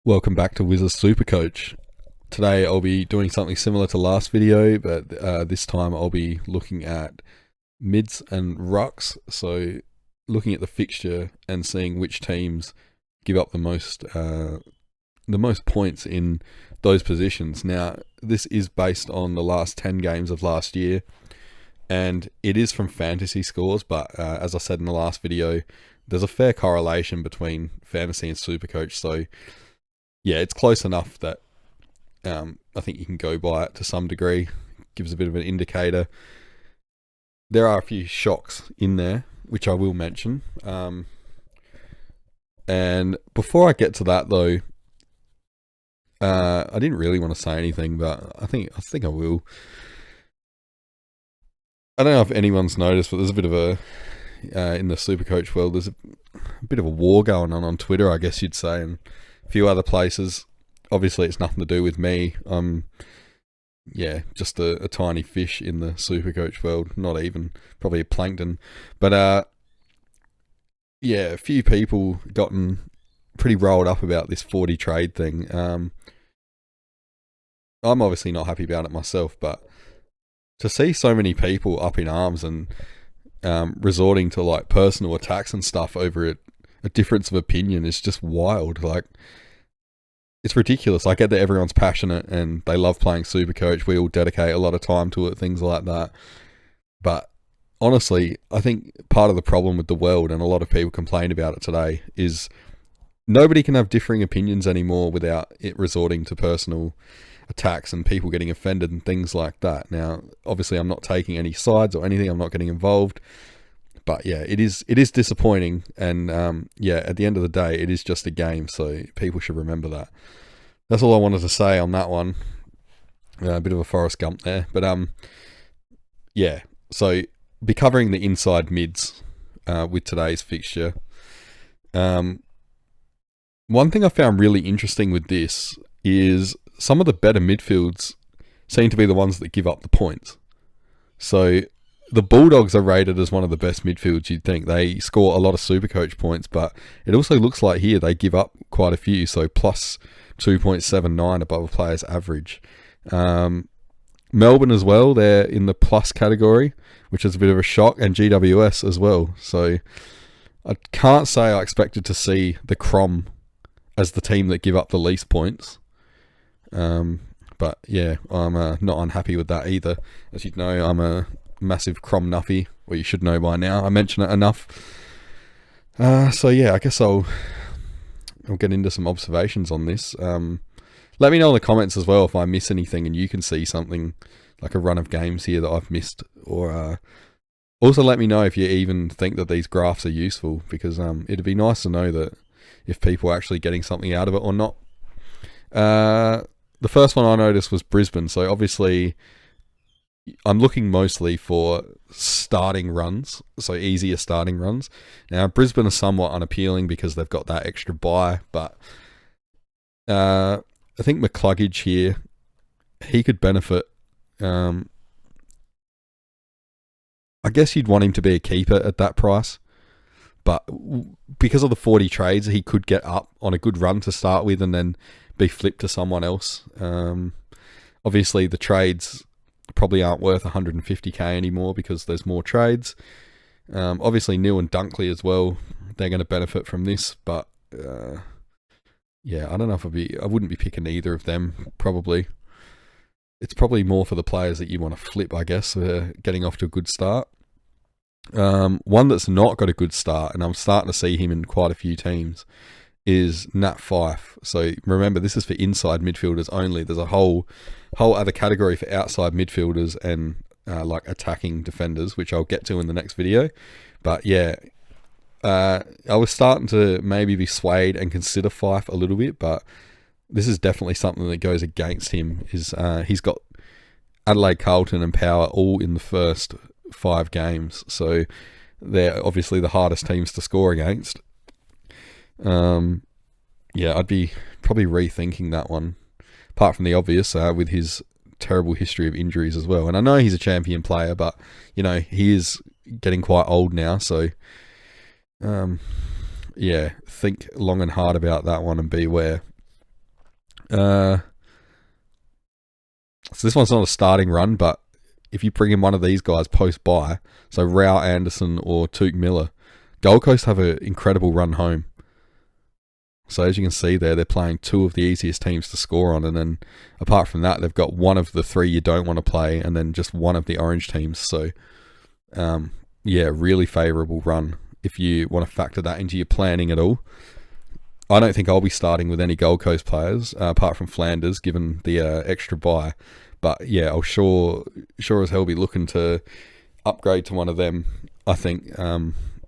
Welcome back to Wizard's Supercoach. Today I'll be doing something similar to last video, but this time I'll be looking at mids and rucks. So looking at the fixture and seeing which teams give up the most points in those positions. Now this is based on the last 10 games of last year, and it is from fantasy scores. But as I said in the last video, there's a fair correlation between fantasy and Supercoach. So yeah, it's close enough that I think you can go by it to some degree. Gives a bit of an indicator. There are a few shocks in there, which I will mention. And before I get to that, though, I didn't really want to say anything, but I think I will. I don't know if anyone's noticed, but there's a bit of a in the Supercoach world. There's a bit of a war going on Twitter, I guess you'd say, and a few other places. Obviously it's nothing to do with me. Just a tiny fish in the Supercoach world, not even, probably a plankton. But a few people gotten pretty rolled up about this 40 trade thing. I'm obviously not happy about it myself, but to see so many people up in arms and resorting to like personal attacks and stuff over a difference of opinion is just wild. Like, it's ridiculous. I get that everyone's passionate and they love playing Supercoach. We all dedicate a lot of time to it, things like that. But honestly, I think part of the problem with the world, and a lot of people complain about it today, is nobody can have differing opinions anymore without it resorting to personal attacks and people getting offended and things like that. Now, obviously, I'm not taking any sides or anything. I'm not getting involved. But yeah, it is disappointing, and at the end of the day, it is just a game, so people should remember that. That's all I wanted to say on that one. A bit of a Forrest Gump there, but so be covering the inside mids with today's fixture. One thing I found really interesting with this is some of the better midfields seem to be the ones that give up the points. So the Bulldogs are rated as one of the best midfields you'd think. They score a lot of Supercoach points, but it also looks like here they give up quite a few, so plus 2.79 above a player's average. Melbourne as well, they're in the plus category, which is a bit of a shock, and GWS as well. So I can't say I expected to see the Crom as the team that give up the least points. But yeah, I'm not unhappy with that either. As you'd know, I'm a massive Crom nuffy, or you should know by now. I mention it enough. So yeah, I guess I'll get into some observations on this. Let me know in the comments as well if I miss anything and you can see something like a run of games here that I've missed, or also let me know if you even think that these graphs are useful, because it'd be nice to know that if people are actually getting something out of it or not. The first one I noticed was Brisbane, so obviously I'm looking mostly for starting runs, so easier starting runs. Now, Brisbane are somewhat unappealing because they've got that extra bye, but I think McCluggage here, he could benefit. I guess you'd want him to be a keeper at that price, but because of the 40 trades, he could get up on a good run to start with and then be flipped to someone else. Obviously, the trades probably aren't worth 150k anymore because there's more trades. Obviously, Neil and Dunkley as well, they're going to benefit from this, but I don't know if I wouldn't be picking either of them. Probably it's probably more for the players that you want to flip, I guess, getting off to a good start. One that's not got a good start, and I'm starting to see him in quite a few teams, is Nat Fyfe. So remember, this is for inside midfielders only. There's a whole other category for outside midfielders and like attacking defenders, which I'll get to in the next video. But yeah, I was starting to maybe be swayed and consider Fyfe a little bit, but this is definitely something that goes against him. Is he's got Adelaide, Carlton and Power all in the first 5 games, so they're obviously the hardest teams to score against. I'd be probably rethinking that one, apart from the obvious, with his terrible history of injuries as well. And I know he's a champion player, but you know, he is getting quite old now, so think long and hard about that one and beware. So this one's not a starting run, but if you bring in one of these guys post-bye, so Rao Anderson or Tuke Miller, Gold Coast have an incredible run home. So as you can see there, they're playing two of the easiest teams to score on, and then apart from that, they've got one of the three you don't want to play, and then just one of the orange teams. So, really favourable run if you want to factor that into your planning at all. I don't think I'll be starting with any Gold Coast players, apart from Flanders, given the extra bye. But yeah, I'll sure as hell be looking to upgrade to one of them, I think,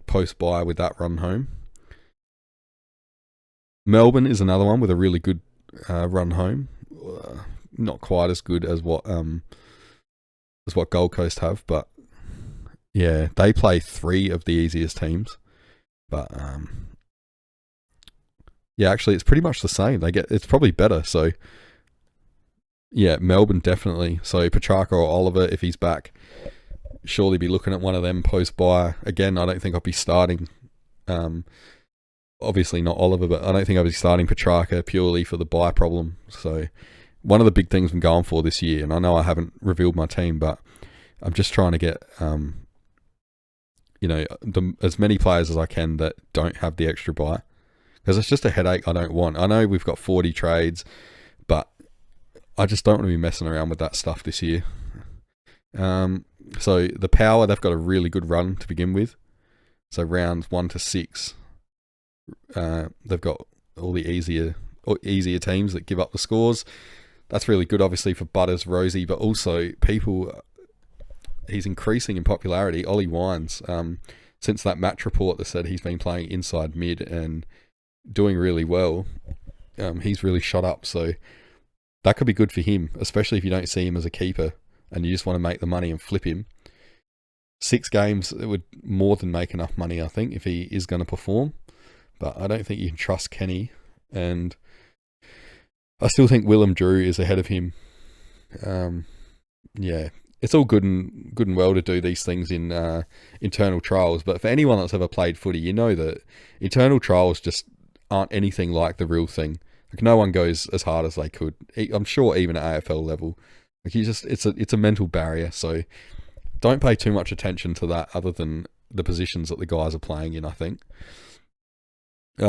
post-bye with that run home. Melbourne is another one with a really good run home. Not quite as good as what Gold Coast have, but yeah, they play three of the easiest teams. But actually, it's pretty much the same. It's probably better. So yeah, Melbourne definitely. So Petrarca or Oliver, if he's back, surely be looking at one of them post-bye. Again, I don't think I'll be starting. Obviously not Oliver, but I don't think I'll be starting Petrarca purely for the bye problem. So one of the big things I'm going for this year, and I know I haven't revealed my team, but I'm just trying to get as many players as I can that don't have the extra bye, because it's just a headache I don't want. I know we've got 40 trades, but I just don't want to be messing around with that stuff this year. So the Power, they've got a really good run to begin with. So rounds 1 to 6, they've got all the easier teams that give up the scores. That's really good, obviously, for Butters, Rosie, but also people. He's increasing in popularity. Ollie Wines, since that match report that said he's been playing inside mid and doing really well, he's really shot up. So that could be good for him, especially if you don't see him as a keeper and you just want to make the money and flip him. 6 games, it would more than make enough money, I think, if he is going to perform. But I don't think you can trust Kenny, and I still think Willem Drew is ahead of him. It's all good and well to do these things in internal trials, but for anyone that's ever played footy, you know that internal trials just aren't anything like the real thing. Like, no one goes as hard as they could. I'm sure even at AFL level, like, it's a mental barrier. So don't pay too much attention to that, other than the positions that the guys are playing in, I think.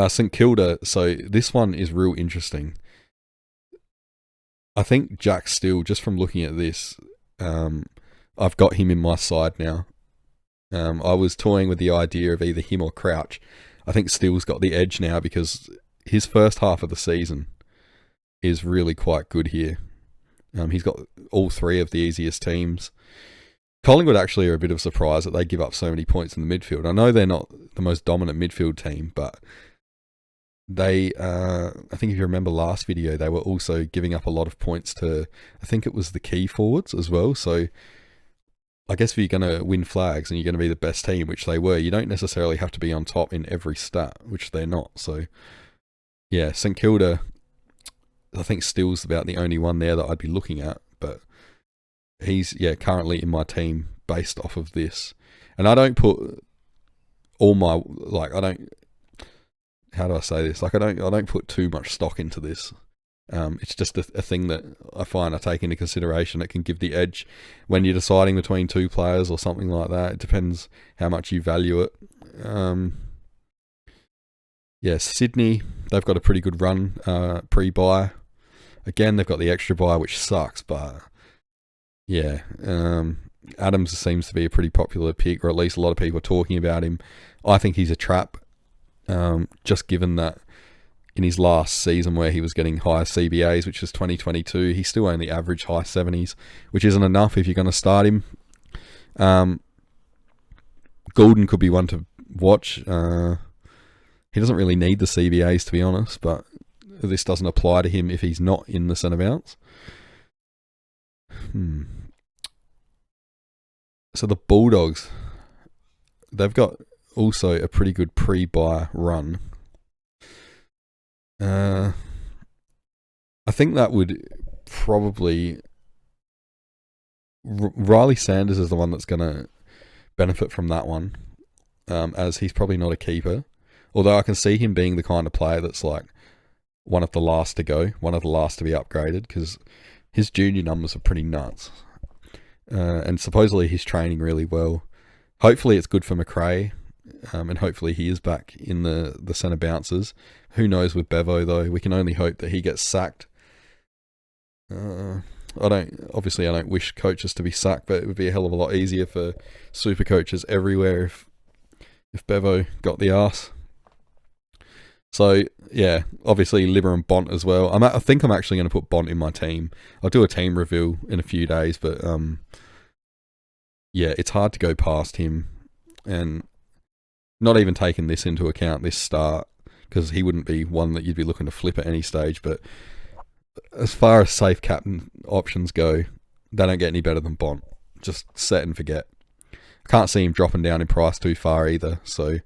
St Kilda, so this one is real interesting. I think Jack Steele, just from looking at this, I've got him in my side now. I was toying with the idea of either him or Crouch. I think Steele's got the edge now because his first half of the season is really quite good here. He's got all three of the easiest teams. Collingwood actually are a bit of a surprise that they give up so many points in the midfield. I know they're not the most dominant midfield team, but they, I think if you remember last video, they were also giving up a lot of points to, I think it was the key forwards as well. So I guess if you're going to win flags and you're going to be the best team, which they were, you don't necessarily have to be on top in every stat, which they're not. So yeah, St Kilda, I think Steele's about the only one there that I'd be looking at, but he's currently in my team based off of this. And I don't put all my, how do I say this? Like, I don't put too much stock into this. It's just a thing that I find I take into consideration. It can give the edge when you're deciding between two players or something like that. It depends how much you value it. Sydney, they've got a pretty good run pre-bye. Again, they've got the extra bye, which sucks, but yeah. Adams seems to be a pretty popular pick, or at least a lot of people are talking about him. I think he's a trap. Just given that in his last season where he was getting higher CBAs, which was 2022, he still only averaged high 70s, which isn't enough if you're going to start him. Goulden could be one to watch. He doesn't really need the CBAs, to be honest, but this doesn't apply to him if he's not in the centre bounce. So the Bulldogs, they've got also a pretty good pre-bye run. I think that would probably... Riley Sanders is the one that's going to benefit from that one, as he's probably not a keeper. Although I can see him being the kind of player that's like, one of the last to go, one of the last to be upgraded, because his junior numbers are pretty nuts. And supposedly he's training really well. Hopefully it's good for McRae, and hopefully he is back in the centre bounces. Who knows with Bevo, though? We can only hope that he gets sacked. I don't wish coaches to be sacked, but it would be a hell of a lot easier for super coaches everywhere if Bevo got the arse. So yeah, obviously Libber and Bont as well. I think I'm actually going to put Bont in my team. I'll do a team review in a few days, but yeah, it's hard to go past him, and not even taking this into account, this start, because he wouldn't be one that you'd be looking to flip at any stage. But as far as safe captain options go, they don't get any better than Bont. Just set and forget. I can't see him dropping down in price too far either. So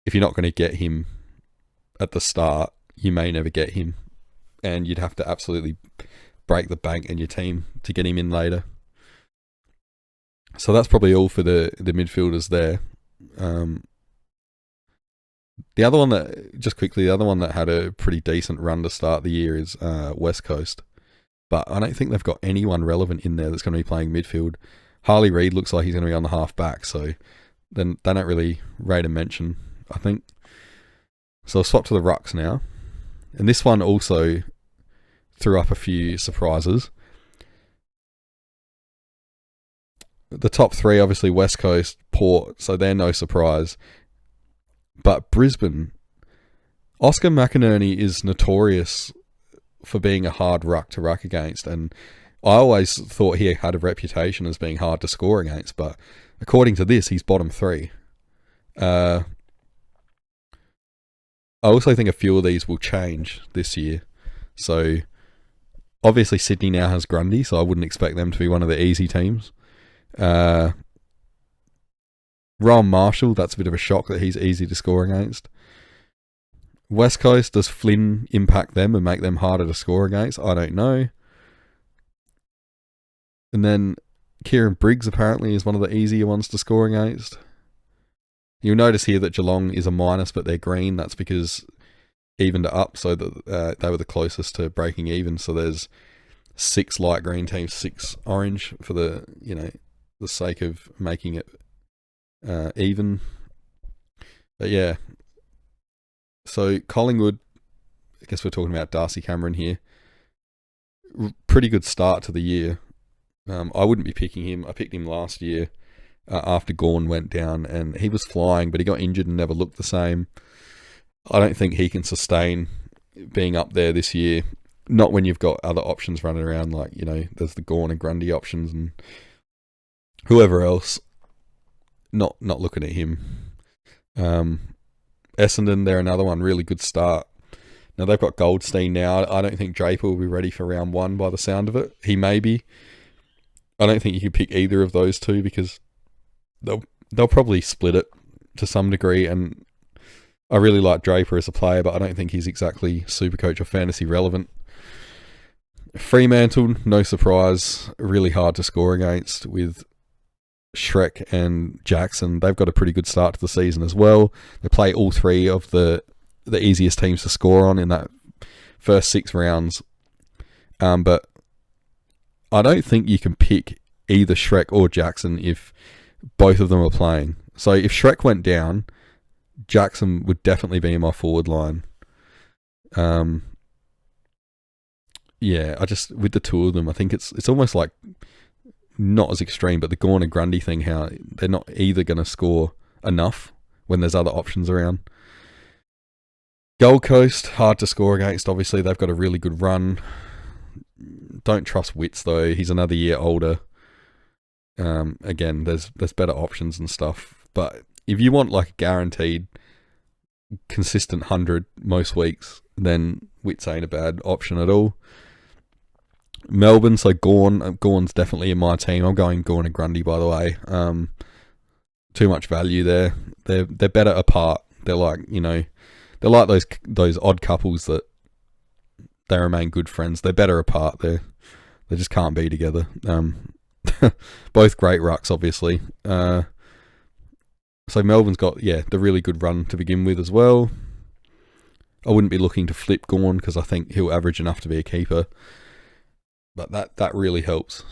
if you're not going to get him at the start, you may never get him, and you'd have to absolutely break the bank in your team to get him in later. So that's probably all for the midfielders there. The other one that had a pretty decent run to start the year is West Coast, but I don't think they've got anyone relevant in there that's going to be playing midfield. Harley Reid looks like he's going to be on the half back, so then they don't really rate a mention, I think. So I'll swap to the Rucks now, and this one also threw up a few surprises. The top three, obviously West Coast, Port, so they're no surprise. But Brisbane, Oscar McInerney is notorious for being a hard ruck to ruck against, and I always thought he had a reputation as being hard to score against, but according to this, he's bottom three. I also think a few of these will change this year. So obviously Sydney now has Grundy, so I wouldn't expect them to be one of the easy teams. Ron Marshall, that's a bit of a shock that he's easy to score against. West Coast, does Flynn impact them and make them harder to score against? I don't know. And then Kieran Briggs apparently is one of the easier ones to score against. You'll notice here that Geelong is a minus, but they're green. That's because evened it up, so that they were the closest to breaking even. So there's 6 light green teams, 6 orange for the sake of making it even. But yeah, so Collingwood, I guess we're talking about Darcy Cameron here. Pretty good start to the year. I wouldn't be picking him. I picked him last year after Gawn went down, and he was flying, but he got injured and never looked the same. I don't think he can sustain being up there this year. Not when you've got other options running around, like, there's the Gawn and Grundy options and whoever else. Not looking at him. Essendon, they're another one, really good start. Now they've got Goldstein now. I don't think Draper will be ready for round 1 by the sound of it. He may be. I don't think you can pick either of those two because they'll probably split it to some degree, and I really like Draper as a player, but I don't think he's exactly Supercoach or fantasy relevant. Fremantle, no surprise, really hard to score against with Shrek and Jackson. They've got a pretty good start to the season as well. They play all 3 of the easiest teams to score on in that first 6 rounds. But I don't think you can pick either Shrek or Jackson if both of them are playing. So if Shrek went down, Jackson would definitely be in my forward line. Yeah, with the 2 of them, I think it's almost like not as extreme, but the Gawn and Grundy thing, how they're not either going to score enough when there's other options around. Gold Coast, hard to score against. Obviously, they've got a really good run. Don't trust Witts, though. He's another year older. Again, there's better options and stuff. But if you want like a guaranteed, consistent 100 most weeks, then Witts ain't a bad option at all. Melbourne, so Gawn's definitely in my team. I'm going Gawn and Grundy, by the way. Too much value there. They're better apart. They're like, they're like those odd couples that they remain good friends. They're better apart. They just can't be together. Both great rucks, obviously. So Melbourne's got the really good run to begin with as well. I wouldn't be looking to flip Gawn because I think he'll average enough to be a keeper. But that really helps.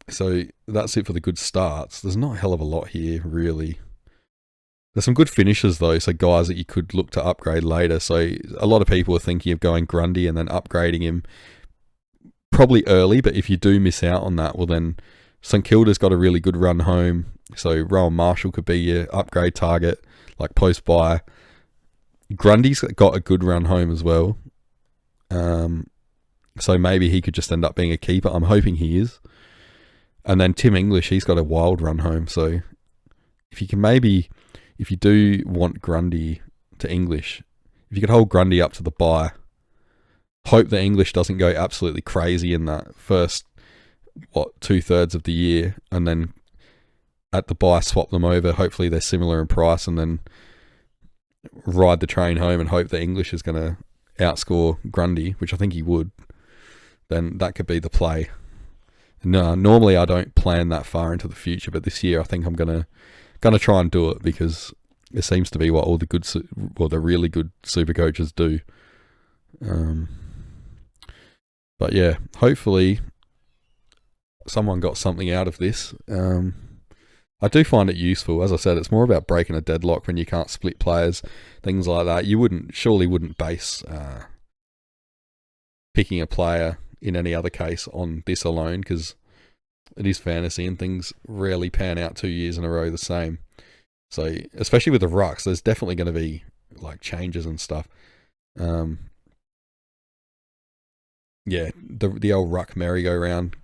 So that's it for the good starts. There's not a hell of a lot here, really. There's some good finishes, though, so guys that you could look to upgrade later. So a lot of people are thinking of going Grundy and then upgrading him probably early, but if you do miss out on that, well then St Kilda's got a really good run home. So Rowan Marshall could be your upgrade target, like post-buy. Grundy's got a good run home as well. So maybe he could just end up being a keeper. I'm hoping he is. And then Tim English, he's got a wild run home. So if you do want Grundy to English, if you could hold Grundy up to the bye, hope that English doesn't go absolutely crazy in that first, 2/3 of the year, and then at the bye swap them over. Hopefully they're similar in price, and then ride the train home and hope that English is going to outscore Grundy, which I think he would. Then that could be the play. No, normally I don't plan that far into the future, but this year I think I'm gonna try and do it because it seems to be what all the really good super coaches do. But yeah, hopefully someone got something out of this. I do find it useful. As I said, it's more about breaking a deadlock when you can't split players, things like that. You surely wouldn't base picking a player in any other case on this alone, because it is fantasy and things rarely pan out 2 years in a row the same. So especially with the Rucks, there's definitely going to be like changes and stuff. Yeah, the old Ruck merry-go-round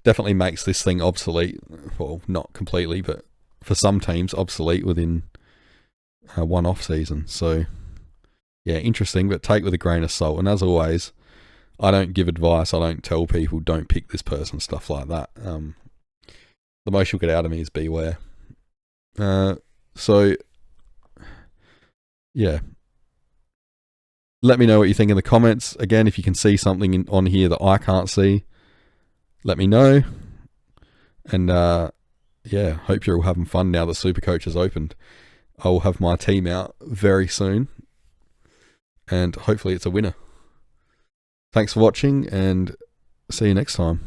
definitely makes this thing obsolete. Well, not completely, but for some teams obsolete within one off season. So yeah, interesting, but take with a grain of salt. And as always, I don't give advice. I don't tell people don't pick this person, stuff like that. The most you'll get out of me is beware. So yeah, let me know what you think in the comments. Again, if you can see something on here that I can't see, let me know. And yeah, hope you're all having fun now that Supercoach has opened. I will have my team out very soon, and hopefully it's a winner. Thanks for watching, and see you next time.